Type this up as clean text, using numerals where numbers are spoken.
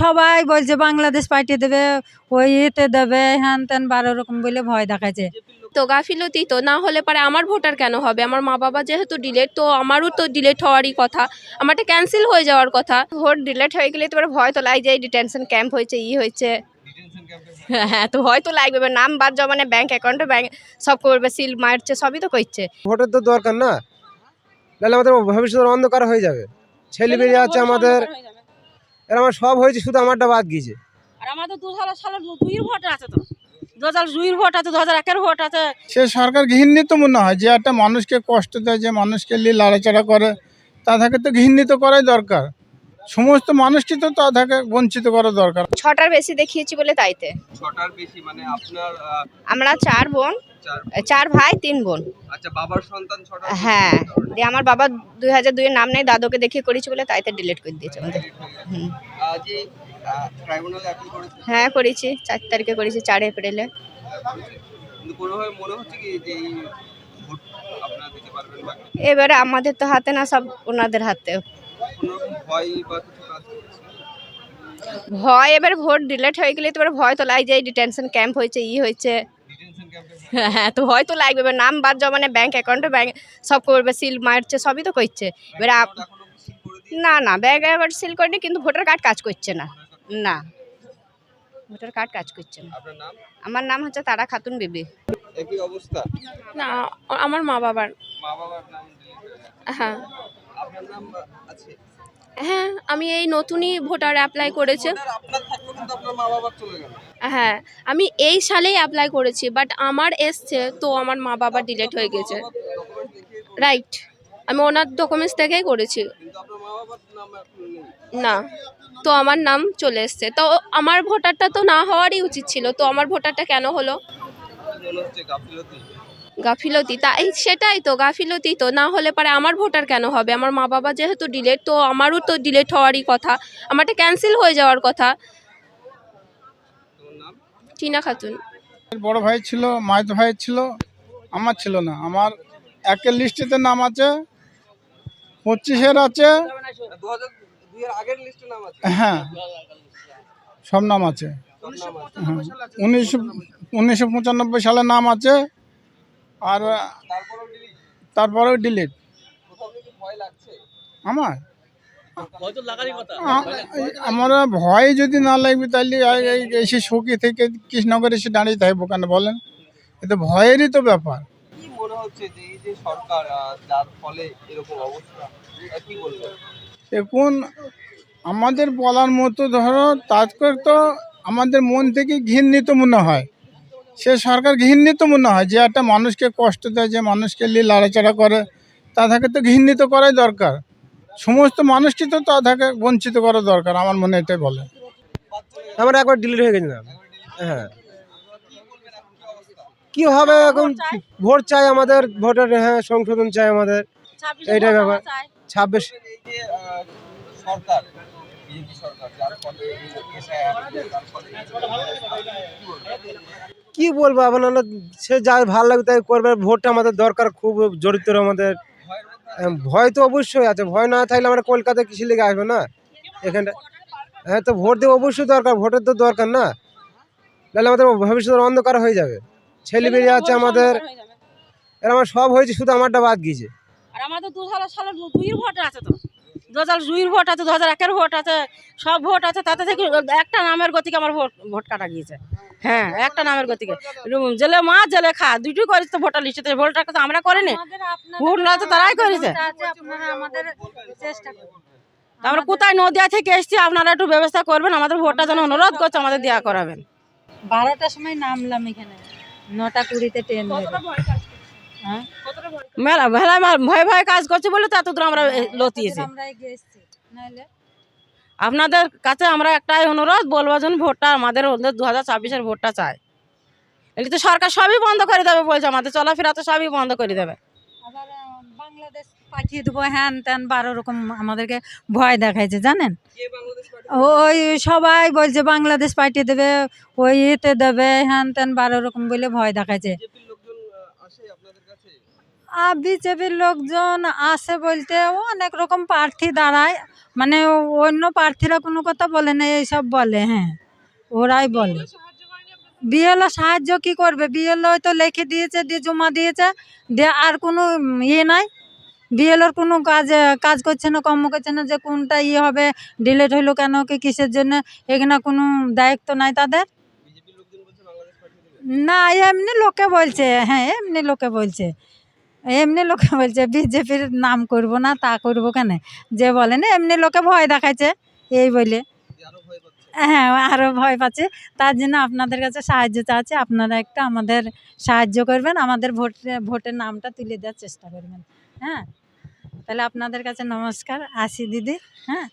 সবাই বলছে বাংলাদেশ পাঠিয়ে দেবে, ওই ইতে দেবে, হ্যান ত্যান 12 রকম বলে ভয় দেখাচ্ছে। তো গাফিলতি তো না হলে পারে আমার ভোটার কেন হবে? আমার মা বাবা যেহেতু ডিলেট, তো আমারও তো ডিলেট হওয়ারই কথা, আমারটা ক্যান্সেল হয়ে যাওয়ার কথা। ভোট ডিলেট হয়ে গেলে তো ভয় তো লাই যায়, ডিটেনশন ক্যাম্প হয়েছে, হয়েছে। হ্যাঁ, তো ভয় তো লাগবে। এবার নাম বাদ যাওয়া মানে ব্যাংক অ্যাকাউন্টে ব্যাংক সব করবে, সিল মারছে, সবই তো করছে। ভোটের তো দরকার না, নাহলে আমাদের ভবিষ্যৎ অন্ধকার হয়ে যাবে। ছেলে বেরিয়ে আছে আমাদের, এর আমার সব হয়েছে, শুধু আমারটা বাদ গিয়েছে। আর আমাদের 2000 দুইয়ের ভোট আছে, তো 2002 ভোট আছে, 2001 ভোট আছে। সে সরকার ঘৃণিত মনে হয়, যে একটা মানুষকে কষ্ট দেয়, যে মানুষকে নিয়ে লাড়াচাড়া করে, তাদেরকে তো ঘৃণিত করাই দরকার। সমস্ত মানুষটি তো তাদেরকে বঞ্চিত করা দরকার। 6টার বেশি দেখিয়েছি বলে তাইতে। 6টার বেশি মানে আপনার আমরা 4 বোন, 4 ভাই 3 বোন। আচ্ছা, বাবার সন্তান 6টা? হ্যাঁ, দিয়ে আমার বাবা 2002 এর নাম নেই, দাদুকে দেখিয়ে করেছি বলে তাইতে ডিলিট করে দিয়েছে আমাদের। যে ট্রাইব্যুনালে অ্যাপিল করেছে? হ্যাঁ, করেছি, 4 তারিখে করেছি, 4 এপ্রিলে। কিন্তু কোনোভাবে মনে হচ্ছে কি যে এই ভোট আপনারা দিতে পারবেন না? এবারে আমাদের তো হাতে না, সব ওনাদের হাতে। কোনো রকম ভয় বা কিছু কাজ করছে? ভয়, এবার ভোট ডিলেট হয়ে গেলে তো ভয় তো লাই যায়, ডিটেনশন ক্যাম্প হয়েছে, হয়েছে। ডিটেনশন ক্যাম্পে? হ্যাঁ, তো ভয় তো লাগবে। এবার নাম বাদ যাওয়া মানে ব্যাংক অ্যাকাউন্টে ব্যাংক সব করবে, সিল মারছে, সবই তো করছে। এবার না না, ব্যাংক অ্যাকাউন্ট সিল করেনি, কিন্তু ভোটার কার্ড কাজ করছে না। না, ভোটার কার্ড কাজ করছে না। আপনার নাম? আমার নাম হচ্ছে তারা খাতুন বিবি। একই অবস্থা? না, আমার মা বাবার। মা বাবার নাম দিলেন? হ্যাঁ আপনার নাম আছে? হ্যাঁ, আমি এই নতুনই ভোটার অ্যাপ্লাই করেছি। আপনার থাকলো কিন্তু আপনার মা বাবার চলে গেল। হ্যাঁ, আমি এই সালেই অ্যাপ্লাই করেছি, বাট আমার এসছে, তো আমার মা বাবা ডিলেট হয়ে গেছে। রাইট, আমি ওনার ডকুমেন্টস থেকেই করেছি। কিন্তু আপনার মা বাবার নাম এখন নেই। না, তো আমার নাম চলে এসছে, তো আমার ভোটারটা তো না হওয়ারই উচিত ছিল, তো আমার ভোটারটা কেন হলো? মনে হচ্ছে গাফিলতি। গাফিলতি, তাই সেটাই তো গাফিলতি তো না হলে পারে আমার ভোটার কেন হবে? আমার মা বাবা যেহেতু ডিলেট, তো আমারও তো ডিলেট হওয়ারই কথা, আমারটা ক্যান্সেল হয়ে যাওয়ার কথা। তোমার নাম? টিনা খাতুন। বড় ভাই ছিল, মাইতো ভাই ছিল, আমার ছিল না। আমার একের লিস্টেতে নাম আছে, 25-এর আছে। 2002 এর আগের লিস্টে নাম আছে? হ্যাঁ, সব নাম আছে। হ্যাঁ, 1995 সালে নাম আছে, আর তারপরেও delete? তারপরেও ডিলিট। কোথাও কি ভয় লাগছে? আমার ভয় তো লাগারই কথা। আমরা ভয় যদি না লাগবে, তাহলে এসে সখী থেকে কৃষ্ণনগরে এসে দাঁড়িয়ে থাকবো কেন বলেন? এটা ভয়েরই তো ব্যাপার। কি মনে হচ্ছে যে এই যে সরকার যার ফলে এরকম অবস্থা, কি বলবেন? এখন আমাদের বলার মতো, ধরো তাকে তো আমাদের মন থেকে ঘৃণিত মনে হয়। সে সরকার ঘৃণিত মনে হয়, যে একটা মানুষকে কষ্ট দেয়, যে মানুষকে নিয়ে লাড়াচাড়া করে, তাদেরকে তো ঘৃণিত করাই দরকার। সমস্ত মানুষটি তো তাদেরকে বঞ্চিত করা দরকার, আমার মনে এটাই বলে। আমার একবার ডিলিট হয়ে গেছে না। হ্যাঁ, কি হবে এখন? ভোট চাই আমাদের, ভোটের হ্যাঁ সংশোধন চাই আমাদের, এইটাই ব্যাপার। 26 এই যে সরকার, বিজেপি সরকার, যার ফলে এই SIR, যার ফলে কি বলবো আপনার, সে যা ভালো লাগবে তাই করবে। ভোটটা আমাদের দরকার, খুব জড়িত আমাদের। ভয় তো অবশ্যই আছে, ভয় না থাকলে আমরা কলকাতায় কৃষি লেগে আসবে না এখানটা। হ্যাঁ, তো ভোট দেওয়া অবশ্যই দরকার, ভোটের তো দরকার না, নাহলে আমাদের ভবিষ্যৎ অন্ধকার হয়ে যাবে। ছেলে বেরিয়ে আছে আমাদের, এর আমার সব হয়েছে, শুধু আমারটা বাদ গিয়েছে। আর আমাদের 2000 দুইয়ের ভোট আছে, তো 2002 ভোট আছে, 2001 ভোট আছে, সব ভোট আছে। তাতে থেকে একটা নামের গতিকে আমার ভোট কাটা গিয়েছে। হ্যাঁ, একটা নামের গতিকে জেলে মা জেলে খা দুটোই করেছে, তো ভোটার লিস্টে ভোটটা তো আমরা করিনি, ভোটটা তো তারাই করেছে। আমরা কোথায় নদিয়া থেকে এসেছি, আপনারা একটু ব্যবস্থা করবেন, আমাদের ভোটটা যেন অনুরোধ করছে আমাদের দেওয়া করাবেন। 12টার সময় নামলাম এখানে, 9টা 20-তে ট্রেন। হ্যাঁ, মেলা ভেলা ভয় ভয় কাজ করছে বলে তো এত দূর আমরা লতিয়েছি। আপনাদের কাছে আমরা একটাই অনুরোধ বলবো, যেন ভোটটা আমাদের 2024-এর ভোটটা চাই। এগুলি তো সরকার সবই বন্ধ করে দেবে বলছে, আমাদের চলাফেরা তো সবই বন্ধ করে দেবে। আবার বাংলাদেশ পাঠিয়ে দেবো, হ্যান ত্যান 12 রকম আমাদেরকে ভয় দেখাইছে, জানেন? ওই সবাই বলছে বাংলাদেশ পাঠিয়ে দেবে, ওই ইতে দেবে, হ্যান ত্যান 12 রকম বলে ভয় দেখাইছে। বিজেপির লোকজন আসে বলতে অনেক রকম প্রার্থী দাঁড়ায়, মানে অন্য প্রার্থীরা কোনো কথা বলে না, এইসব বলে। হ্যাঁ, ওরাই বলে। বিএলও সাহায্য কি করবে? বিএলও তো লিখে দিয়েছে, দিয়ে জমা দিয়েছে, দিয়ে আর কোনো ইয়ে নাই। বিএলওর কোনো কাজ করছে না, কর্ম করছে না, যে কোনটা ইয়ে হবে, ডিলেট হইলো কেন, কি কিসের জন্য, এখানে কোনো দায়িত্ব নাই তাদের। বিজেপির লোকজন বলছে বাংলাদেশ পাঠিয়ে দেবে। না, এমনি লোকে বলছে। হ্যাঁ, এমনি লোকে বলছে, এমনি লোকে বলছে বিজেপির নাম করব না, তা করব কেন, যে বলে না, এমনি লোকে ভয় দেখাচ্ছে এই বলে। যে আরো ভয় পাচ্ছে। হ্যাঁ, আরও ভয় পাচ্ছে। তার জন্য আপনাদের কাছে সাহায্য চাচ্ছি, আপনারা একটা আমাদের সাহায্য করবেন, আমাদের ভোটের নামটা তুলে দেওয়ার চেষ্টা করবেন। হ্যাঁ, তাহলে আপনাদের কাছে নমস্কার, আসি দিদি। হ্যাঁ।